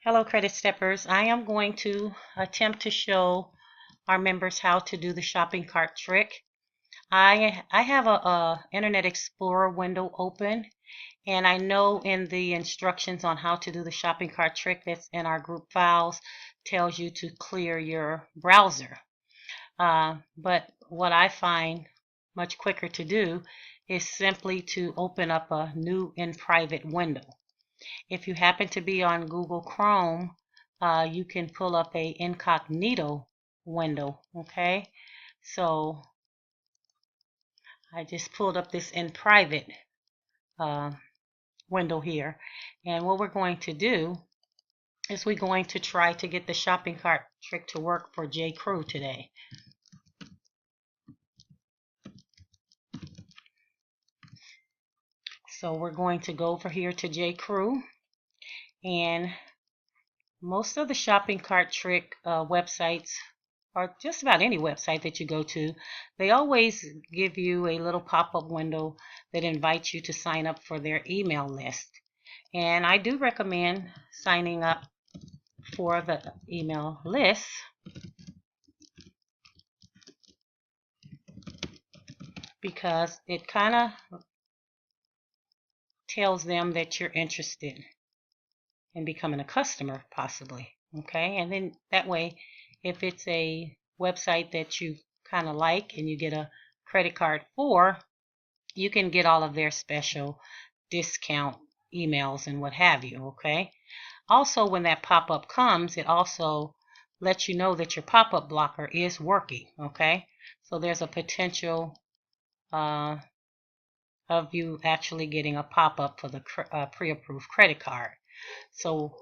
Hello, Credit Steppers. I am going to attempt to show our members how to do the shopping cart trick. I have a Internet Explorer window open, and I know in the instructions on how to do the shopping cart trick that's in our group files tells you to clear your browser. But what I find much quicker to do is simply to open up a new in private window. If you happen to be on Google Chrome, you can pull up a incognito window, okay? So I just pulled up this in private window here. And what we're going to do is we're going to try to get the shopping cart trick to work for J. Crew today. So we're going to go over here to J. Crew, and most of the shopping cart trick websites, or just about any website that you go to, they always give you a little pop-up window that invites you to sign up for their email list. And I do recommend signing up for the email list because it kind of tells them that you're interested in becoming a customer, possibly. Okay, and then that way, if it's a website that you kind of like and you get a credit card for, you can get all of their special discount emails and what have you. Okay, also when that pop-up comes, it also lets you know that your pop-up blocker is working. Okay, so there's a potential of you actually getting a pop-up for the pre-approved credit card. So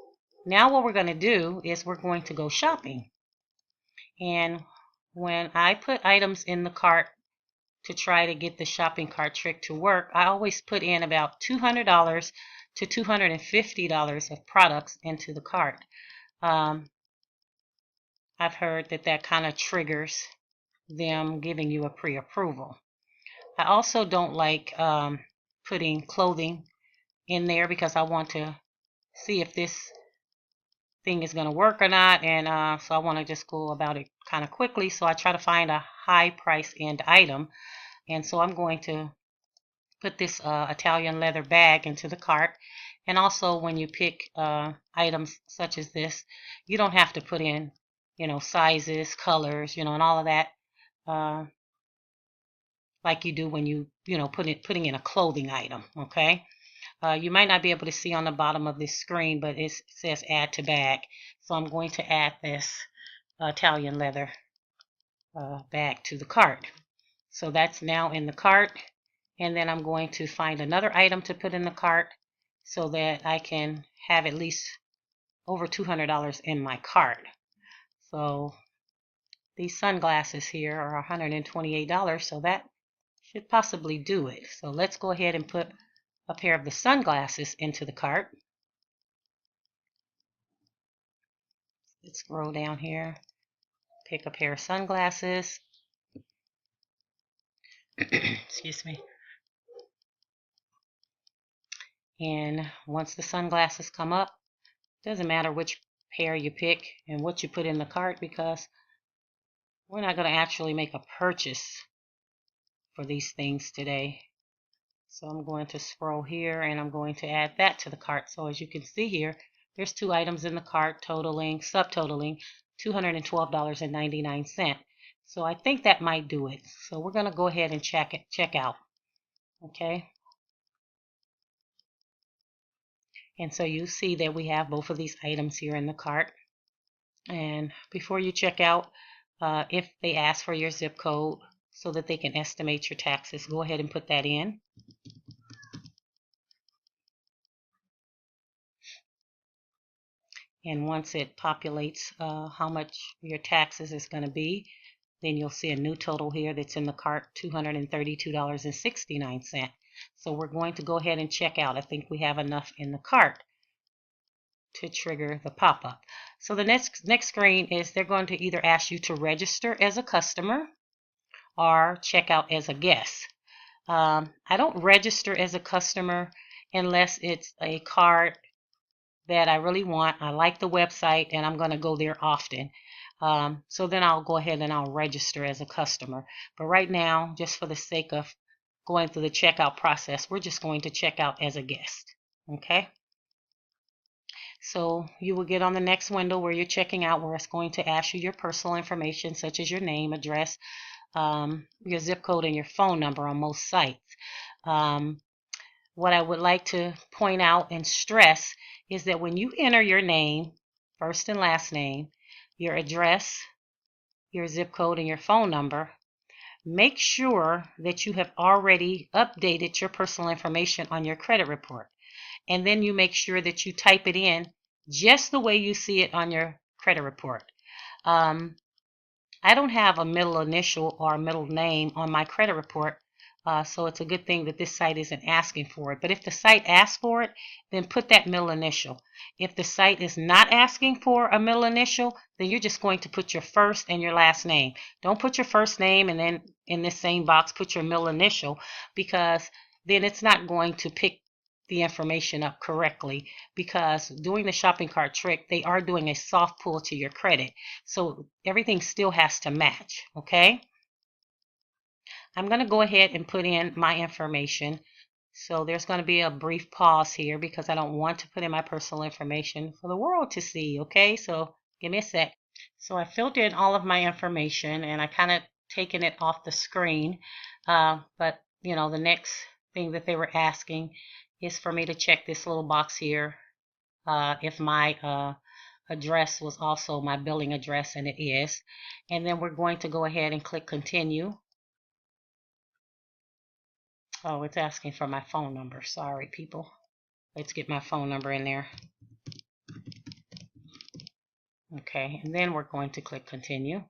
now what we're going to do is we're going to go shopping. And when I put items in the cart to try to get the shopping cart trick to work, I always put in about $200 to $250 of products into the cart. I've heard that kind of triggers them giving you a pre-approval. I also don't like putting clothing in there because I want to see if this thing is going to work or not, and so I want to just go about it kind of quickly. So I try to find a high price end item, and so I'm going to put this Italian leather bag into the cart. And also when you pick items such as this, you don't have to put in sizes, colors, and all of that like you do when you putting in a clothing item. Okay, you might not be able to see on the bottom of this screen, but it says add to bag. So I'm going to add this Italian leather bag to the cart. So that's now in the cart. And then I'm going to find another item to put in the cart so that I can have at least over $200 in my cart. So these sunglasses here are $128, so that should possibly do it. So let's go ahead and put a pair of the sunglasses into the cart. Let's scroll down here, pick a pair of sunglasses. Excuse me. And once the sunglasses come up, doesn't matter which pair you pick and what you put in the cart, because we're not going to actually make a purchase for these things today. So I'm going to scroll here and I'm going to add that to the cart. So as you can see here, there's two items in the cart subtotaling $212.99. So I think that might do it. So we're going to go ahead and check out. Okay. And so you see that we have both of these items here in the cart. And before you check out, if they ask for your zip code so that they can estimate your taxes, go ahead and put that in. And once it populates how much your taxes is going to be, then you'll see a new total here that's in the cart, $232.69. So we're going to go ahead and check out. I think we have enough in the cart to trigger the pop-up. So the next screen is they're going to either ask you to register as a customer or check out as a guest. I don't register as a customer unless it's a card that I really want. I like the website and I'm going to go there often. So then I'll go ahead and I'll register as a customer. But right now, just for the sake of going through the checkout process, we're just going to check out as a guest. Okay. So you will get on the next window where you're checking out, where it's going to ask you your personal information, such as your name, address, your zip code, and your phone number on most sites. What I would like to point out and stress is that when you enter your name, first and last name, your address, your zip code, and your phone number, make sure that you have already updated your personal information on your credit report. And then you make sure that you type it in just the way you see it on your credit report. I don't have a middle initial or a middle name on my credit report, so it's a good thing that this site isn't asking for it. But if the site asks for it, then put that middle initial. If the site is not asking for a middle initial, then you're just going to put your first and your last name. Don't put your first name and then in this same box put your middle initial, because then it's not going to pick the information up correctly, because doing the shopping cart trick, they are doing a soft pull to your credit. So everything still has to match, okay? I'm going to go ahead and put in my information. So there's going to be a brief pause here because I don't want to put in my personal information for the world to see, okay? So give me a sec. So I filled in all of my information and I kind of taken it off the screen. But, you know, the next thing that they were asking is for me to check this little box here if my address was also my billing address, and it is. And then we're going to go ahead and click continue. Oh, it's asking for my phone number. Sorry, people. Let's get my phone number in there. Okay, and then we're going to click continue.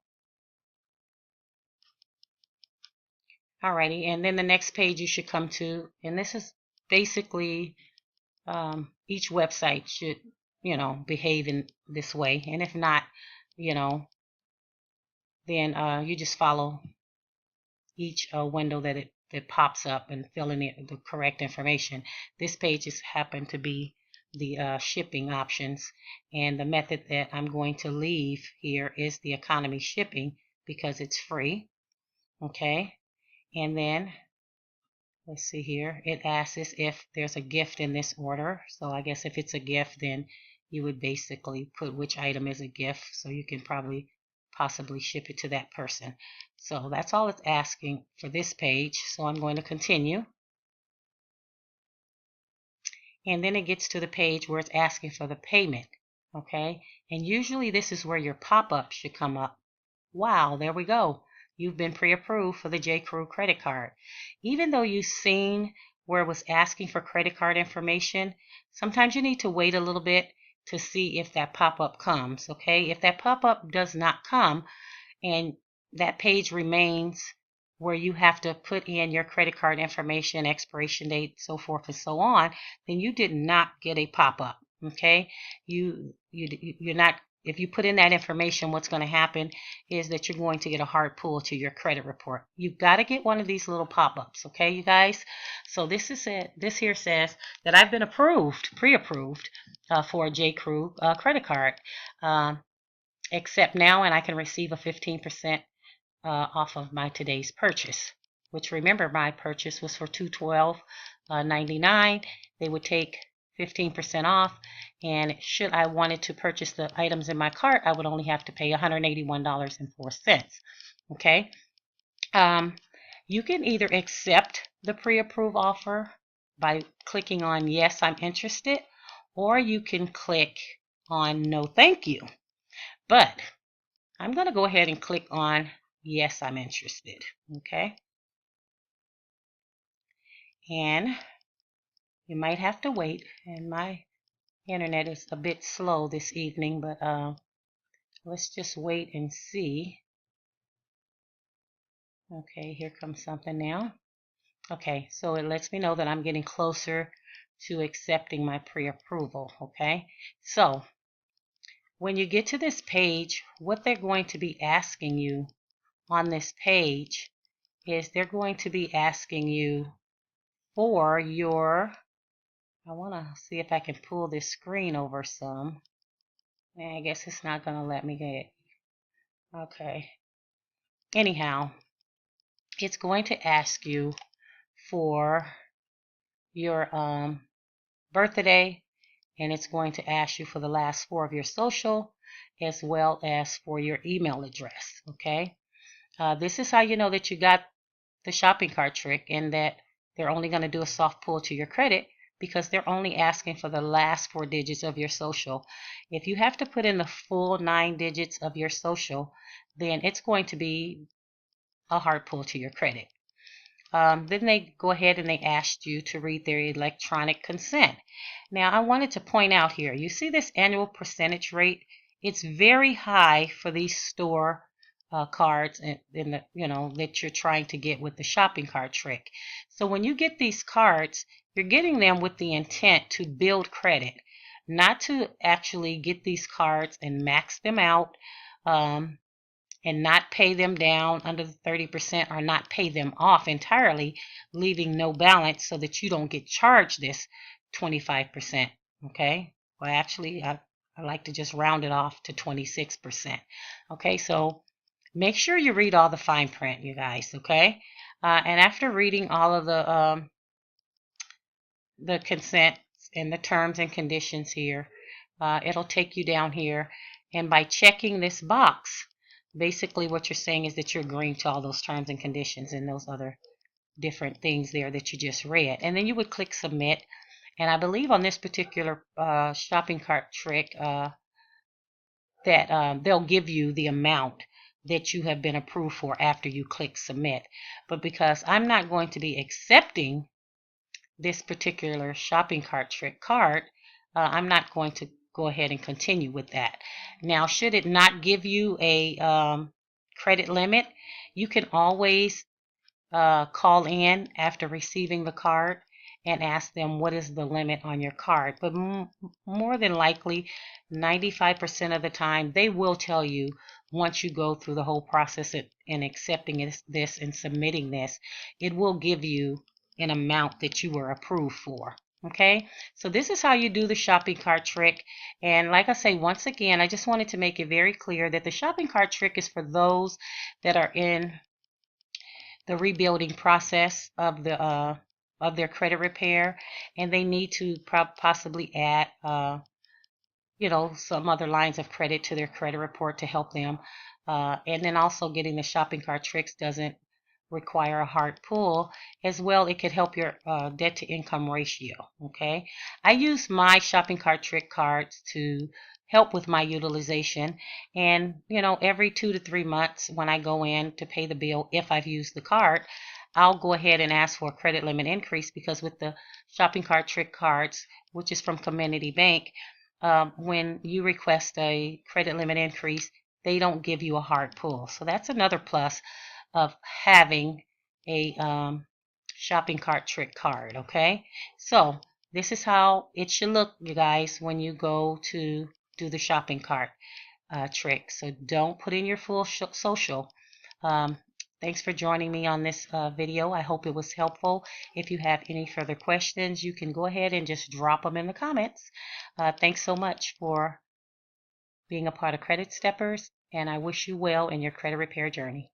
Alrighty, and then the next page you should come to, and this is basically each website should, you know, behave in this way. And if not, you know, then you just follow each window that pops up and fill in the correct information. This page just happened to be the shipping options, and the method that I'm going to leave here is the economy shipping because it's free. Okay, and then let's see here, it asks if there's a gift in this order. So I guess if it's a gift, then you would basically put which item is a gift, so you can probably possibly ship it to that person. So that's all it's asking for this page. So I'm going to continue. And then it gets to the page where it's asking for the payment. Okay, and usually this is where your pop-up should come up. Wow, there we go. You've been pre-approved for the J.Crew credit card. Even though you've seen where it was asking for credit card information, sometimes you need to wait a little bit to see if that pop-up comes, okay? If that pop-up does not come and that page remains where you have to put in your credit card information, expiration date, so forth and so on, then you did not get a pop-up, okay? You're not. If you put in that information, what's going to happen is that you're going to get a hard pull to your credit report. You've got to get one of these little pop-ups, okay, you guys? So this is it. This here says that I've been approved, pre-approved for a J.Crew credit card. Accept now, and I can receive a 15% off of my today's purchase. Which, remember, my purchase was for $212.99. They would take 15% off, and should I wanted to purchase the items in my cart, I would only have to pay $181.04. Okay, you can either accept the pre-approved offer by clicking on yes, I'm interested, or you can click on no, thank you. But I'm going to go ahead and click on yes, I'm interested. Okay, and you might have to wait, and my internet is a bit slow this evening, but let's just wait and see. Okay, here comes something now. Okay, so it lets me know that I'm getting closer to accepting my pre-approval. Okay, so when you get to this page, what they're going to be asking you on this page is they're going to be asking you for your I want to see if I can pull this screen over some. I guess it's not going to let me get it. Okay. Anyhow, it's going to ask you for your birthday, and it's going to ask you for the last 4 of your social, as well as for your email address. Okay. This is how you know that you got the shopping cart trick, and that they're only going to do a soft pull to your credit because they're only asking for the last 4 digits of your social. If you have to put in the full 9 digits of your social, then it's going to be a hard pull to your credit. Then they go ahead and they asked you to read their electronic consent. Now, I wanted to point out here, you see this annual percentage rate? It's very high for these store cards and that you're trying to get with the shopping cart trick. So when you get these cards, you're getting them with the intent to build credit, not to actually get these cards and max them out. And not pay them down under the 30%, or not pay them off entirely, leaving no balance so that you don't get charged this 25%. Okay? Well, actually, I like to just round it off to 26%. Okay, so make sure you read all the fine print, you guys. Okay? And after reading all of the consents and the terms and conditions here, it'll take you down here, and by checking this box, basically what you're saying is that you're agreeing to all those terms and conditions and those other different things there that you just read. And then you would click submit. And I believe on this particular shopping cart trick that they'll give you the amount that you have been approved for after you click submit. But because I'm not going to be accepting this particular shopping cart trick card, I'm not going to go ahead and continue with that. Now, should it not give you a credit limit, you can always call in after receiving the card and ask them what is the limit on your card. But more than likely, 95% of the time, they will tell you once you go through the whole process in accepting this and submitting this, it will give you an amount that you were approved for. Okay, so this is how you do the shopping cart trick. And like I say, once again, I just wanted to make it very clear that the shopping cart trick is for those that are in the rebuilding process of their credit repair, and they need to possibly add some other lines of credit to their credit report to help them. And then also getting the shopping cart tricks doesn't require a hard pull. As well, it could help your debt to income ratio. Okay, I use my shopping cart trick cards to help with my utilization, and every 2 to 3 months when I go in to pay the bill, if I've used the card, I'll go ahead and ask for a credit limit increase, because with the shopping cart trick cards, which is from Community Bank, when you request a credit limit increase, they don't give you a hard pull. So that's another plus of having a shopping cart trick card. Okay, so this is how it should look, you guys, when you go to do the shopping cart trick. So don't put in your full social. Thanks for joining me on this video. I hope it was helpful. If you have any further questions, you can go ahead and just drop them in the comments. Thanks so much for being a part of Credit Steppers, and I wish you well in your credit repair journey.